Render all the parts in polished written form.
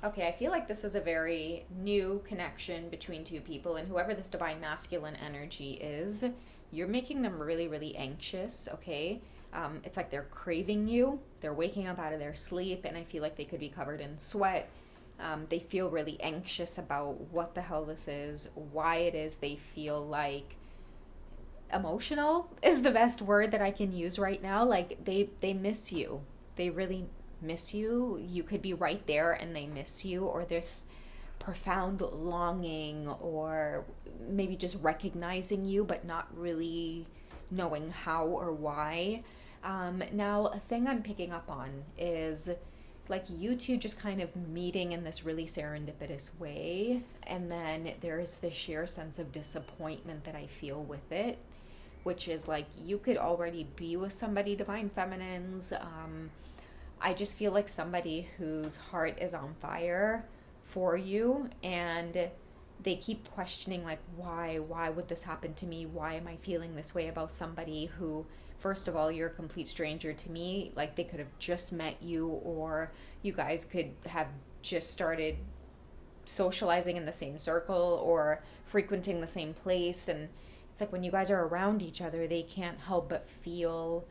Okay, I feel like this is a very new connection between two people, and whoever this divine masculine energy is, you're making them really, really anxious, okay? It's like they're craving you. They're waking up out of their sleep, and I feel like they could be covered in sweat. They feel really anxious about what the hell this is, why it is they feel like emotional is the best word that I can use right now. Like they miss you. They really miss you. You could be right there and they miss you, or this profound longing, or maybe just recognizing you but not really knowing how or why. Now, a thing I'm picking up on is like you two just kind of meeting in this really serendipitous way, and then there's this sheer sense of disappointment that I feel with it, which is like you could already be with somebody, divine feminines. I just feel like somebody whose heart is on fire for you, and they keep questioning like why would this happen to me, why am I feeling this way about somebody who, first of all, you're a complete stranger to me. Like they could have just met you, or you guys could have just started socializing in the same circle or frequenting the same place. And it's like when you guys are around each other, they can't help but feel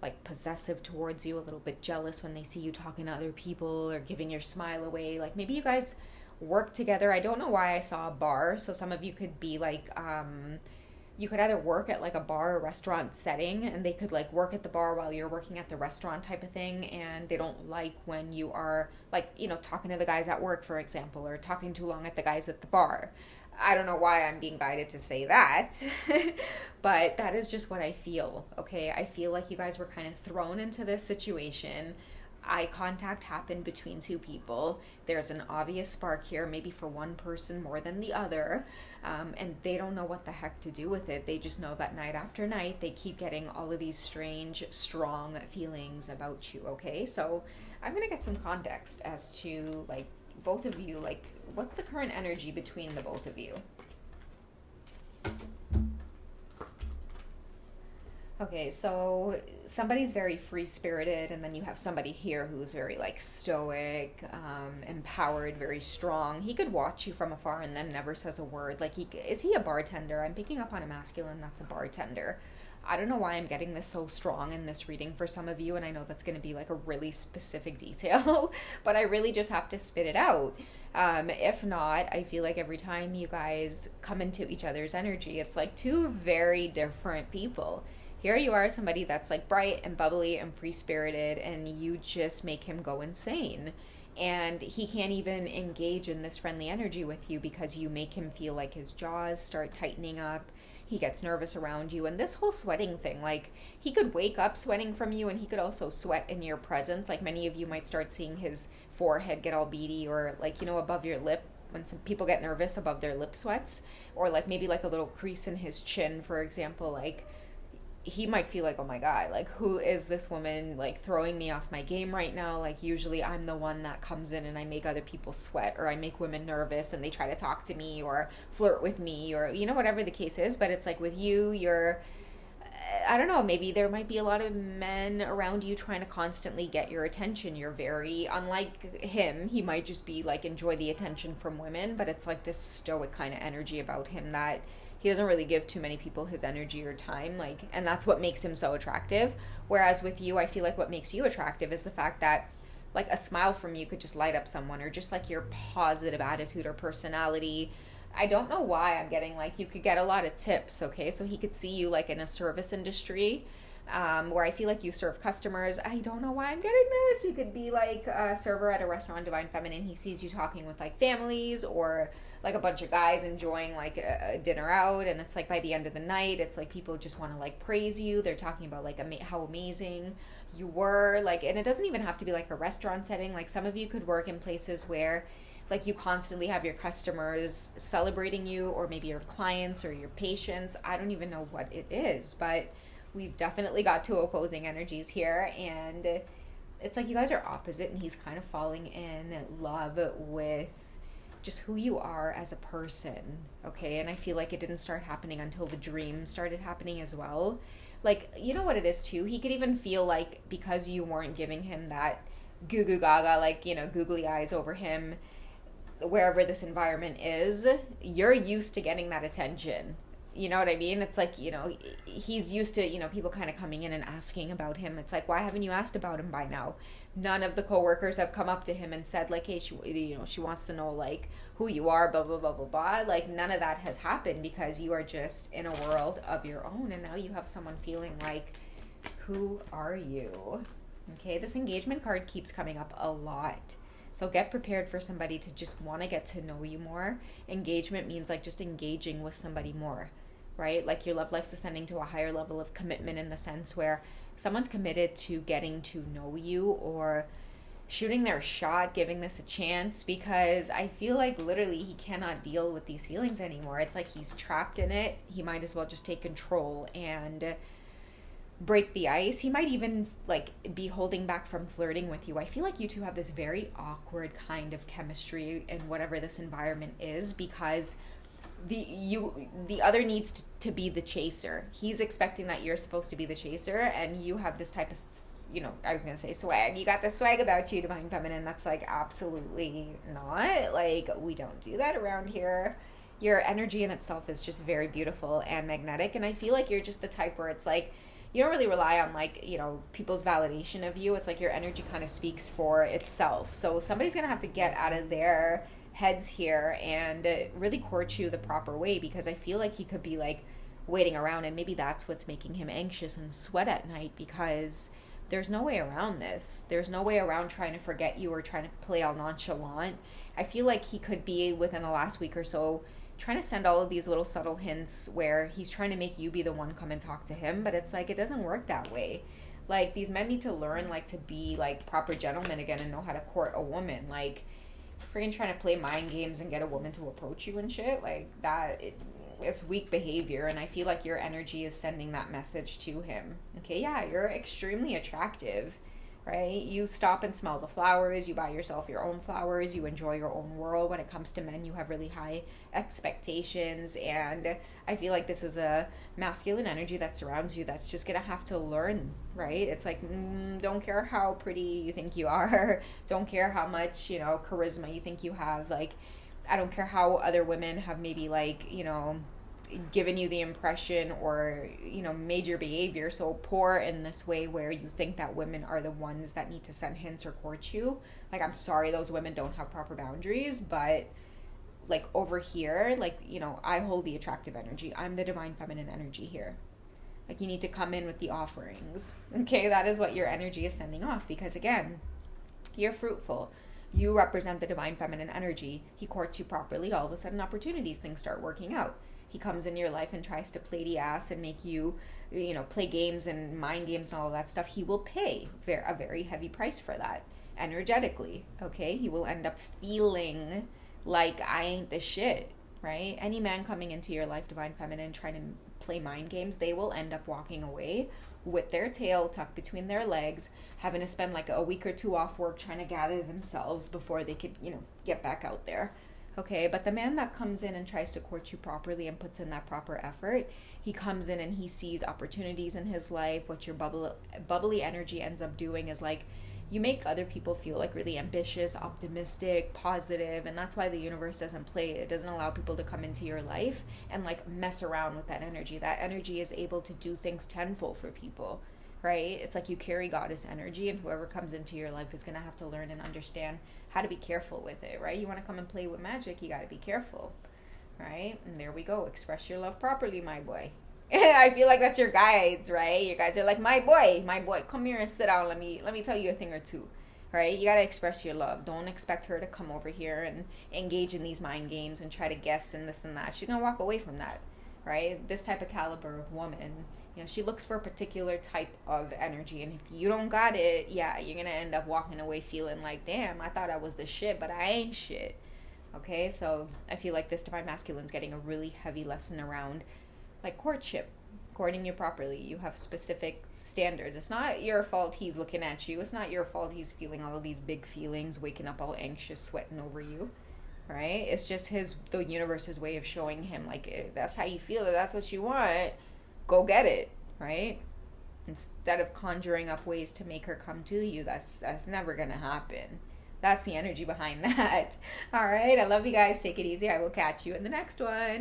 like possessive towards you, a little bit jealous when they see you talking to other people or giving your smile away. Like maybe you guys work together. I don't know why I saw a bar, so some of you could be like you could either work at like a bar or restaurant setting, and they could like work at the bar while you're working at the restaurant type of thing, and they don't like when you are like, you know, talking to the guys at work, for example, or talking too long at the guys at the bar. I don't know why I'm being guided to say that, but that is just what I feel, okay? I feel like you guys were kind of thrown into this situation. Eye contact happened between two people. There's an obvious spark here, maybe for one person more than the other, and they don't know what the heck to do with it. They just know that night after night, they keep getting all of these strange, strong feelings about you, okay? So I'm gonna get some context as to, like, both of you, like, what's the current energy between the both of you? Okay, so somebody's very free spirited, and then you have somebody here who's very like stoic, empowered, very strong. He could watch you from afar and then never says a word. Like, is he a bartender? I'm picking up on a masculine that's a bartender. I don't know why I'm getting this so strong in this reading for some of you, and I know that's going to be like a really specific detail, but I really just have to spit it out. If not, I feel like every time you guys come into each other's energy, it's like two very different people. Here you are, somebody that's like bright and bubbly and free spirited, and you just make him go insane. And he can't even engage in this friendly energy with you because you make him feel like his jaws start tightening up. He gets nervous around you. And this whole sweating thing, like, he could wake up sweating from you, and he could also sweat in your presence. Like, many of you might start seeing his forehead get all beady, or like, you know, above your lip when some people get nervous, above their lip sweats, or like maybe like a little crease in his chin, for example. Like, he might feel like, oh my god, like, who is this woman, like, throwing me off my game right now? Like, usually I'm the one that comes in and I make other people sweat, or I make women nervous and they try to talk to me or flirt with me, or, you know, whatever the case is. But it's like with you, you're, I don't know, maybe there might be a lot of men around you trying to constantly get your attention. You're very unlike him. He might just be like, enjoy the attention from women, but it's like this stoic kind of energy about him that he doesn't really give too many people his energy or time, like, and that's what makes him so attractive. Whereas with you, I feel like what makes you attractive is the fact that, like, a smile from you could just light up someone, or just like your positive attitude or personality. I don't know why I'm getting like you could get a lot of tips, okay? So he could see you like in a service industry, where I feel like you serve customers. I don't know why I'm getting this. You could be like a server at a restaurant, Divine Feminine. He sees you talking with like families, or like a bunch of guys enjoying like a dinner out, and it's like by the end of the night, it's like people just want to like praise you. They're talking about like how amazing you were, like, and it doesn't even have to be like a restaurant setting. Like, some of you could work in places where like you constantly have your customers celebrating you, or maybe your clients or your patients. I don't even know what it is, but we've definitely got two opposing energies here, and it's like you guys are opposite, and he's kind of falling in love with just who you are as a person, okay? And I feel like it didn't start happening until the dream started happening as well. Like, you know what it is too? He could even feel like because you weren't giving him that goo goo gaga, like, googly eyes over him wherever this environment is, you're used to getting that attention. You know what I mean? It's like, he's used to, people kind of coming in and asking about him. It's like, why haven't you asked about him by now? None of the coworkers have come up to him and said, like, hey, she wants to know, like, who you are, blah, blah, blah, blah, blah. Like, none of that has happened because you are just in a world of your own. And now you have someone feeling like, who are you? Okay, this engagement card keeps coming up a lot. So get prepared for somebody to just want to get to know you more. Engagement means like just engaging with somebody more, right? Like your love life's ascending to a higher level of commitment in the sense where someone's committed to getting to know you or shooting their shot, giving this a chance, because I feel like literally he cannot deal with these feelings anymore. It's like he's trapped in it. He might as well just take control and break the ice. He might even like be holding back from flirting with you. I feel like you two have this very awkward kind of chemistry in whatever this environment is, because the other needs to be the chaser. He's expecting that you're supposed to be the chaser, and you have this type of, I was gonna say swag. You got the swag about you, divine feminine. That's like absolutely not. Like, we don't do that around here. Your energy in itself is just very beautiful and magnetic, and I feel like you're just the type where it's like you don't really rely on like, people's validation of you. It's like your energy kind of speaks for itself. So somebody's going to have to get out of their heads here and really court you the proper way, because I feel like he could be like waiting around, and maybe that's what's making him anxious and sweat at night, because there's no way around this. There's no way around trying to forget you or trying to play all nonchalant. I feel like he could be within the last week or so trying to send all of these little subtle hints where he's trying to make you be the one come and talk to him, but it's like it doesn't work that way. Like, these men need to learn like to be like proper gentlemen again and know how to court a woman. Like, freaking trying to play mind games and get a woman to approach you and shit like that, it's weak behavior, and I feel like your energy is sending that message to him. Okay, yeah, you're extremely attractive, right? You stop and smell the flowers, you buy yourself your own flowers, you enjoy your own world. When it comes to men, you have really high expectations, and I feel like this is a masculine energy that surrounds you that's just gonna have to learn, right? It's like, don't care how pretty you think you are, don't care how much, charisma you think you have, like, I don't care how other women have maybe like, given you the impression or, made your behavior so poor in this way where you think that women are the ones that need to send hints or court you. Like, I'm sorry, those women don't have proper boundaries, but like over here, like, I hold the attractive energy. I'm the divine feminine energy here. Like, you need to come in with the offerings. Okay, that is what your energy is sending off, because again, you're fruitful. You represent the divine feminine energy. He courts you properly. All of a sudden, opportunities, things start working out. He comes in your life and tries to play the ass and make you, play games and mind games and all of that stuff. He will pay a very heavy price for that energetically, okay? He will end up feeling like I ain't the shit, right? Any man coming into your life, divine feminine, trying to play mind games, they will end up walking away with their tail tucked between their legs, having to spend like a week or two off work trying to gather themselves before they could, get back out there. Okay, but the man that comes in and tries to court you properly and puts in that proper effort, he comes in and he sees opportunities in his life. What your bubbly energy ends up doing is like, you make other people feel like really ambitious, optimistic, positive, and that's why the universe doesn't play. It doesn't allow people to come into your life and like mess around with that energy. That energy is able to do things tenfold for people, right? It's like you carry goddess energy, and whoever comes into your life is going to have to learn and understand how to be careful with it, right? You want to come and play with magic, you got to be careful, right? And there we go. Express your love properly, my boy. I feel like that's your guides, right? Your guides are like, my boy, come here and sit down. Let me tell you a thing or two, right? You got to express your love. Don't expect her to come over here and engage in these mind games and try to guess and this and that. She's going to walk away from that, right? This type of caliber of woman, she looks for a particular type of energy, and if you don't got it, yeah, you're going to end up walking away feeling like, damn, I thought I was the shit, but I ain't shit. Okay, so I feel like this divine masculine's getting a really heavy lesson around like courtship, courting you properly. You have specific standards. It's not your fault he's looking at you. It's not your fault he's feeling all of these big feelings, waking up all anxious, sweating over you, right? It's just the universe's way of showing him, like, if that's how you feel, if that's what you want, go get it, right? instead of conjuring up ways to make her come to you. That's never gonna happen. That's the energy behind that. All right, I love you guys. Take it easy. I will catch you in the next one.